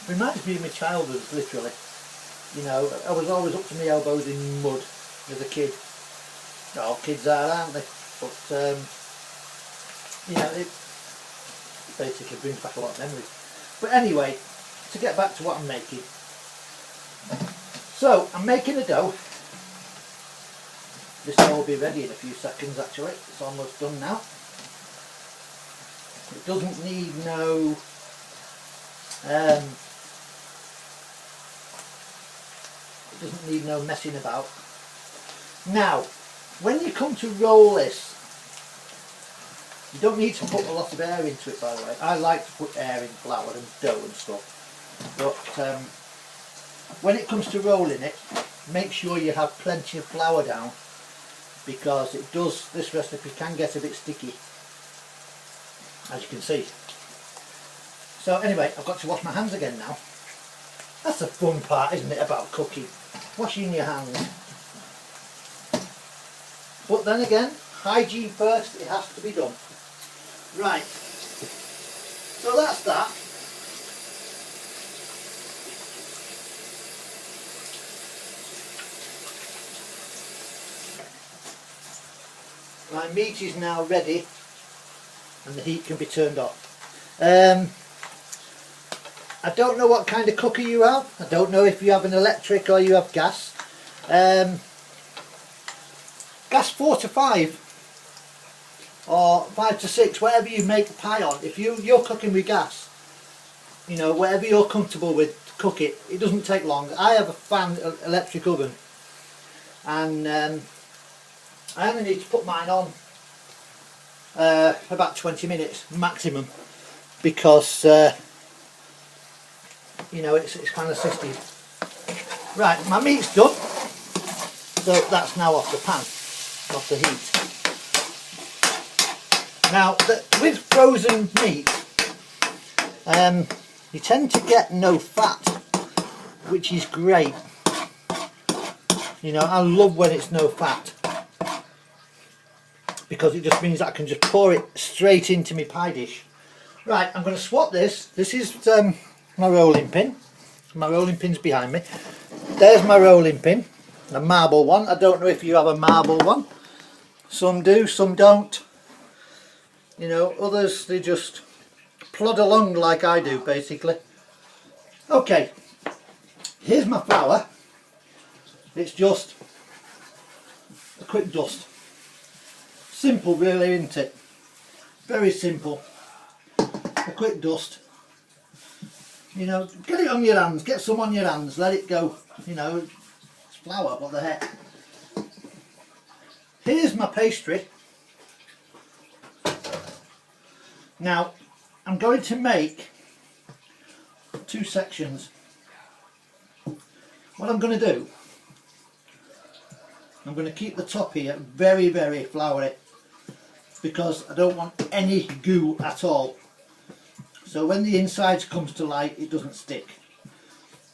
reminds me of my childhood, literally. You know, I was always up to my elbows in mud as a kid. All kids are, aren't they? But you know, it basically brings back a lot of memories. But anyway, to get back to what I'm making. So I'm making a dough. This dough will be ready in a few seconds. Actually, it's almost done now. It doesn't need no it doesn't need no messing about. Now, when you come to roll this, you don't need to put a lot of air into it, by the way. I like to put air in flour and dough and stuff. But when it comes to rolling it, make sure you have plenty of flour down, because it does, this recipe can get a bit sticky, as you can see. So anyway, I've got to wash my hands again now. That's the fun part, isn't it, about cooking? Washing your hands. But then again, hygiene first, it has to be done. Right, so that's that. My meat is now ready and the heat can be turned off. I don't know what kind of cooker you have. I don't know if you have an electric or you have gas. Gas 4 to 5 or 5 to 6, whatever you make the pie on. If you're cooking with gas, you know, whatever you're comfortable with, cook it. It doesn't take long. I have a fan electric oven, and I only need to put mine on about 20 minutes maximum, because you know, it's kind of assisted. Right, my meat's done, so that's now off the pan, off the heat. Now, with frozen meat, you tend to get no fat, which is great. You know, I love when it's no fat, because it just means that I can just pour it straight into my pie dish. Right, I'm going to swap this. This is my rolling pin. My rolling pin's behind me. There's my rolling pin, a marble one. I don't know if you have a marble one. Some do, some don't. You know, others, they just plod along like I do, basically. Okay, here's my flour. It's just a quick dust. Simple really, isn't it? Very simple. A quick dust. You know, get it on your hands, get some on your hands, let it go. You know, it's flour, what the heck. Here's my pastry. Now, I'm going to make 2 sections. What I'm going to do, I'm going to keep the top here very, very floury, because I don't want any goo at all. So when the inside comes to light, it doesn't stick.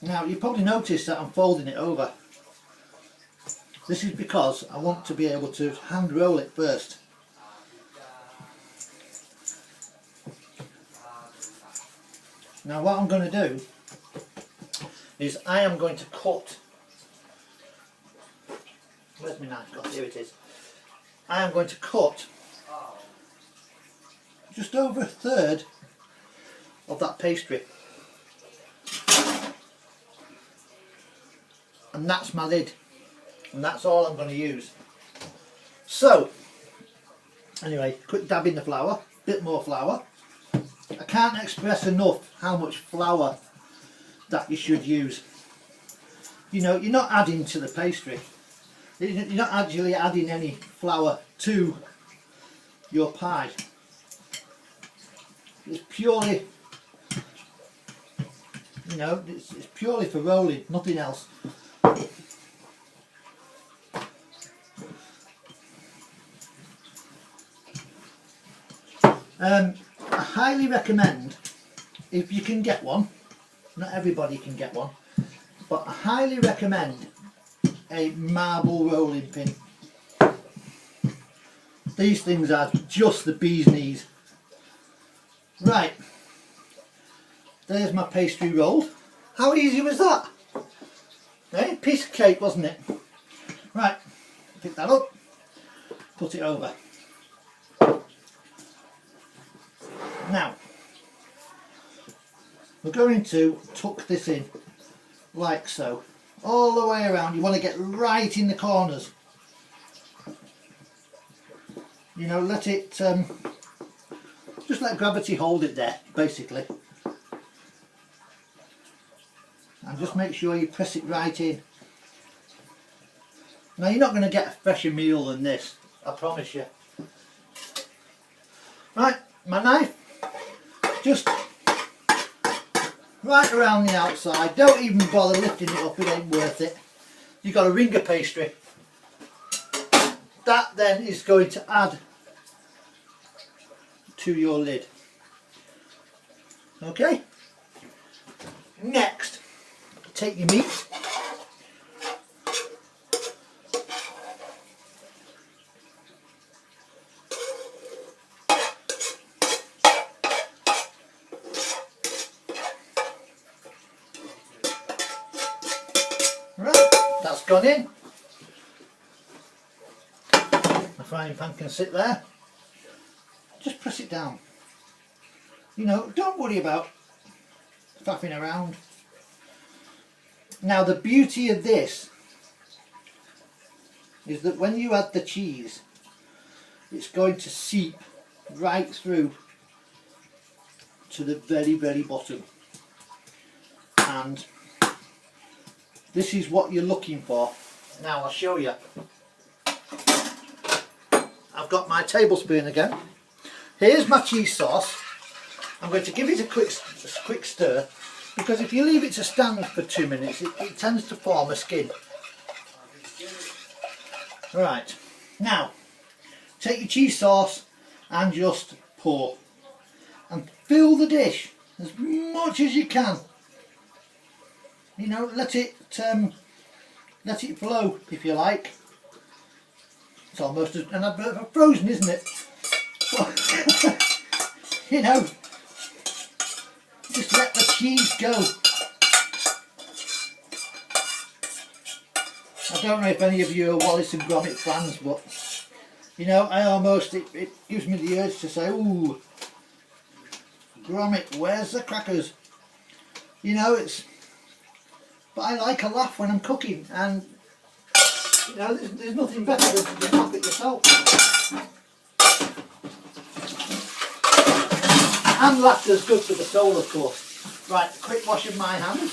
Now, you probably noticed that I'm folding it over. This is because I want to be able to hand roll it first. Now what I'm going to do is I am going to cut, where's my knife gone? Here it is. I am going to cut just over 1/3 of that pastry, and that's my lid, and that's all I'm going to use. So anyway, quick dab in the flour, bit more flour. I can't express enough how much flour that you should use. You know, you're not adding to the pastry. You're not actually adding any flour to your pie. It's purely, you know, it's purely for rolling, nothing else. I highly recommend, if you can get one, not everybody can get one, but I highly recommend a marble rolling pin. These things are just the bee's knees. Right, there's my pastry rolled. How easy was that? Eh? Piece of cake, wasn't it? Right, pick that up, put it over. Now, we're going to tuck this in like so, all the way around. You want to get right in the corners. You know, let it, just let gravity hold it there, basically. And just make sure you press it right in. Now you're not going to get a fresher meal than this, I promise you. Right, my knife, just right around the outside. Don't even bother lifting it up, it ain't worth it. You've got a ring of pastry. That then is going to add to your lid. Okay? Next, take your meat. Right, that's gone in. My frying pan can sit there. Just press it down. You know, don't worry about faffing around. Now the beauty of this is that when you add the cheese, it's going to seep right through to the very, very bottom. And this is what you're looking for. Now I'll show you. I've got my tablespoon again. Here's my cheese sauce. I'm going to give it a quick stir, because if you leave it to stand for 2 minutes it tends to form a skin. Right, now take your cheese sauce and just pour and fill the dish as much as you can. You know, let it flow if you like. It's almost an advert for Frozen, isn't it? You know, just let the cheese go. I don't know if any of you are Wallace and Gromit fans, but you know, it gives me the urge to say, ooh, Gromit, where's the crackers? You know, but I like a laugh when I'm cooking, and you know, there's nothing better than to laugh it yourself. And laughter's good for the soul, of course. Right, quick wash of my hands.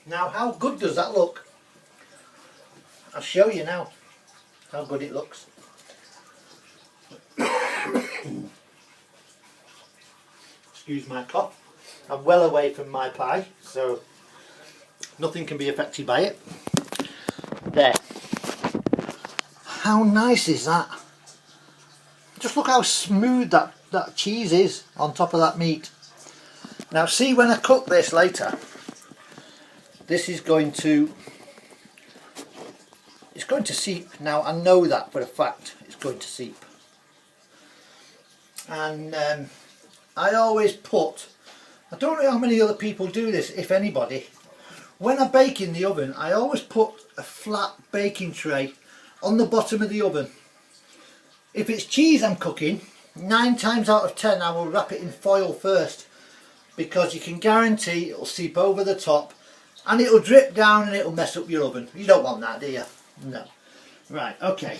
Now, how good does that look? I'll show you now how good it looks. Excuse my cough. I'm well away from my pie, so nothing can be affected by it. There. How nice is that? Just look how smooth that cheese is on top of that meat. Now see, when I cook this later, this is going to, it's going to seep. Now I know that for a fact, it's going to seep. And I always put, I don't know how many other people do this, if anybody, when I bake in the oven I always put a flat baking tray on the bottom of the oven. If it's cheese I'm cooking, 9 times out of 10 I will wrap it in foil first, because you can guarantee it'll seep over the top and it'll drip down and it'll mess up your oven. You don't want that, do you? No. Right, okay,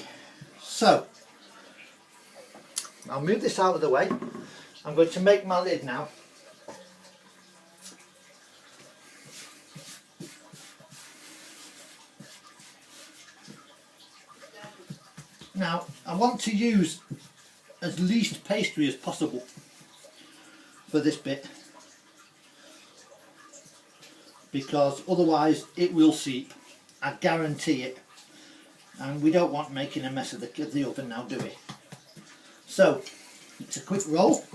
so I'll move this out of the way. I'm going to make my lid now. Now I want to use as least pastry as possible for this bit, because otherwise it will seep, I guarantee it, and we don't want making a mess of the oven now, do we? So it's a quick roll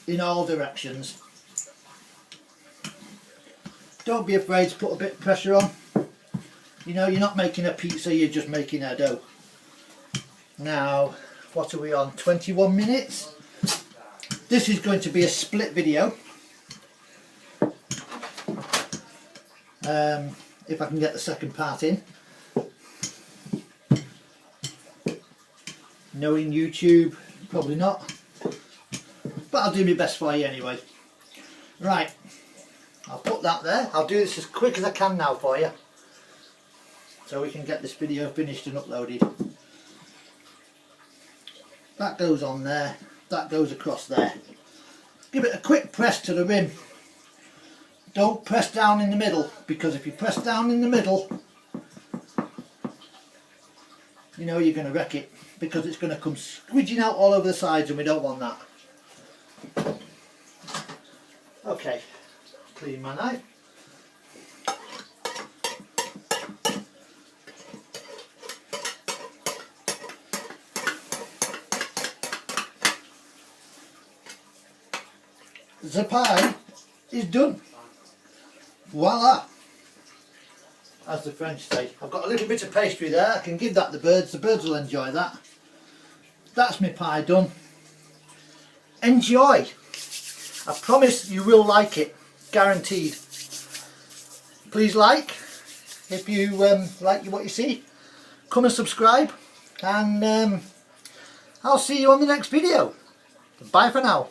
in all directions. Don't be afraid to put a bit of pressure on. You know, you're not making a pizza, you're just making a dough. Now, what are we on? 21 minutes. This is going to be a split video. If I can get the second part in. Knowing YouTube, probably not. But I'll do my best for you anyway. Right, I'll put that there. I'll do this as quick as I can now for you, so we can get this video finished and uploaded. That goes on there, that goes across there. Give it a quick press to the rim. Don't press down in the middle, because if you press down in the middle, you know you're going to wreck it, because it's going to come squidging out all over the sides, and we don't want that. Okay, clean my knife. The pie is done. Voila, as the French say. I've got a little bit of pastry there. I can give that to the birds will enjoy that. That's my pie done. Enjoy. I promise you will like it, guaranteed. Please like if you like what you see. Come and subscribe, and I'll see you on the next video. Bye for now.